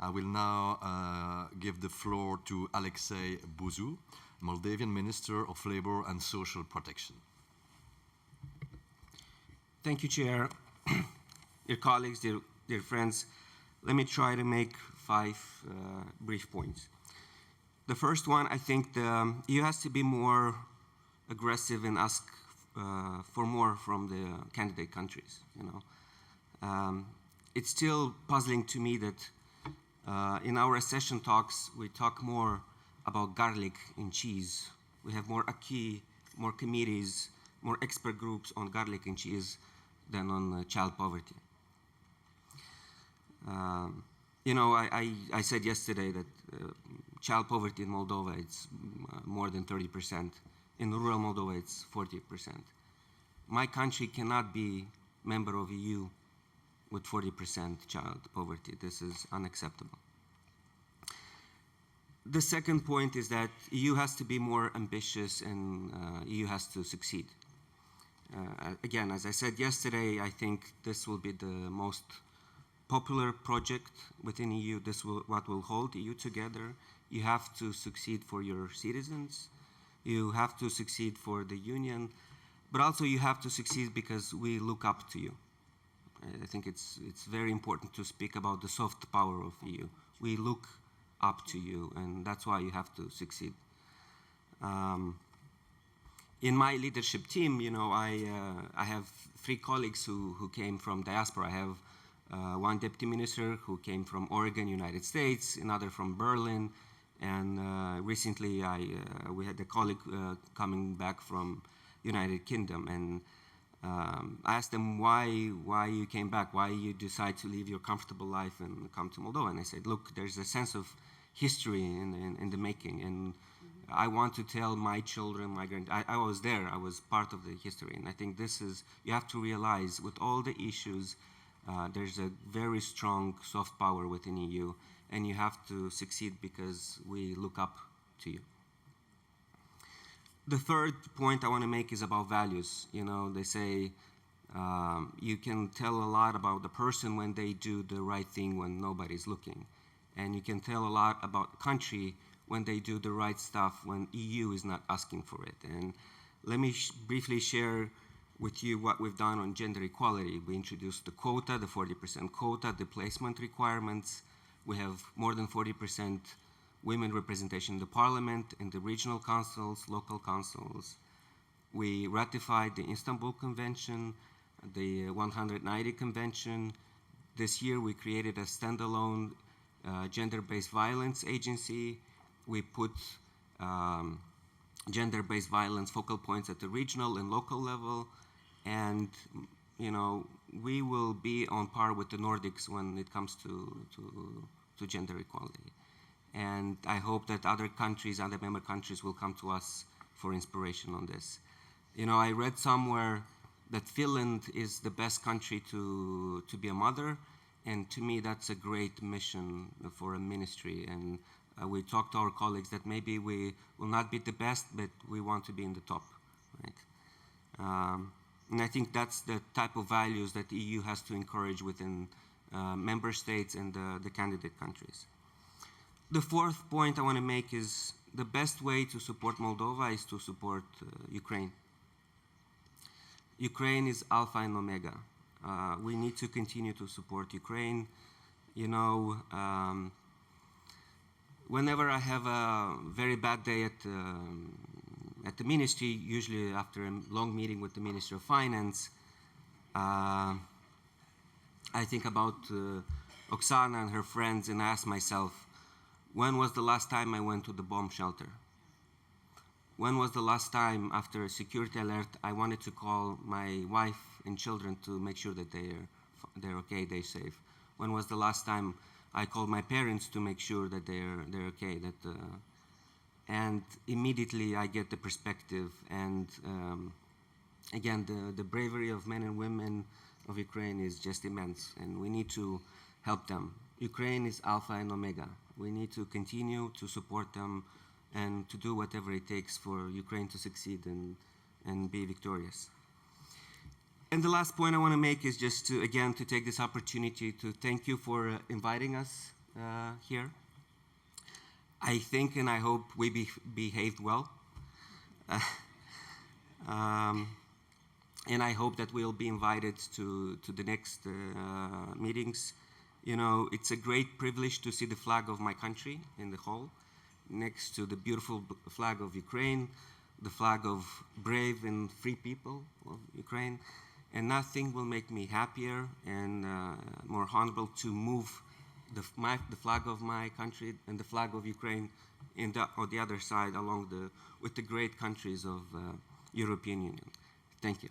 I will now give the floor to Alexei Buzu, Moldavian Minister of Labor and Social Protection. Thank you, Chair. Dear colleagues, dear friends, let me try to make 5 brief points. The first one, I think the EU has to be more aggressive and ask for more from the candidate countries. It's still puzzling to me that in our accession talks, we talk more about garlic and cheese. We have more acquis, more committees, more expert groups on garlic and cheese than on child poverty. I said yesterday that child poverty in Moldova, it's more than 30%. In rural Moldova, it's 40%. My country cannot be member of EU with 40% child poverty. This is unacceptable. The second point is that EU has to be more ambitious and EU has to succeed. Again, as I said yesterday, I think this will be the most popular project within EU. This will what will hold EU together. You have to succeed for your citizens. You have to succeed for the Union, but also you have to succeed because we look up to you. I think it's very important to speak about the soft power of EU. We look up to you, and that's why you have to succeed. In my leadership team, I have 3 colleagues who came from diaspora. I have one deputy minister who came from Oregon, United States, another from Berlin, and recently we had a colleague coming back from United Kingdom, and I asked them why you came back, why you decide to leave your comfortable life and come to Moldova. And I said, look, there's a sense of history in the making, and I want to tell my children, I was there, I was part of the history, and I think this is, you have to realize with all the issues, there's a very strong soft power within EU, and you have to succeed because we look up to you. The third point I want to make is about values. They say you can tell a lot about the person when they do the right thing when nobody's looking. And you can tell a lot about the country when they do the right stuff when EU is not asking for it. And let me briefly share with you what we've done on gender equality. We introduced the quota, the 40% quota, the placement requirements. We have more than 40% women representation in the parliament, in the regional councils, local councils. We ratified the Istanbul Convention, the 190 Convention. This year we created a standalone gender-based violence agency. We put gender-based violence focal points at the regional and local level. And we will be on par with the Nordics when it comes to gender equality. And I hope that other countries, other member countries will come to us for inspiration on this. I read somewhere that Finland is the best country to be a mother, and to me that's a great mission for a ministry. And we talked to our colleagues that maybe we will not be the best, but we want to be in the top, right? And I think that's the type of values that the EU has to encourage within member states and the candidate countries. The fourth point I want to make is the best way to support Moldova is to support Ukraine. Ukraine is alpha and omega. We need to continue to support Ukraine. Whenever I have a very bad day at the ministry, usually after a long meeting with the Minister of Finance, I think about Oksana and her friends and I ask myself, when was the last time I went to the bomb shelter? When was the last time after a security alert I wanted to call my wife and children to make sure that they're okay, they're safe? When was the last time I called my parents to make sure that they're okay? And immediately I get the perspective. And again, the bravery of men and women of Ukraine is just immense, and we need to help them. Ukraine is alpha and omega. We need to continue to support them and to do whatever it takes for Ukraine to succeed and be victorious. And the last point I want to make is just to take this opportunity to thank you for inviting us here. I think and I hope we behaved well. And I hope that we'll be invited to the next meetings. You know, it's a great privilege to see the flag of my country in the hall, next to the beautiful flag of Ukraine, the flag of brave and free people of Ukraine. And nothing will make me happier and more honorable to move the flag of my country and the flag of Ukraine on the other side, with the great countries of European Union. Thank you.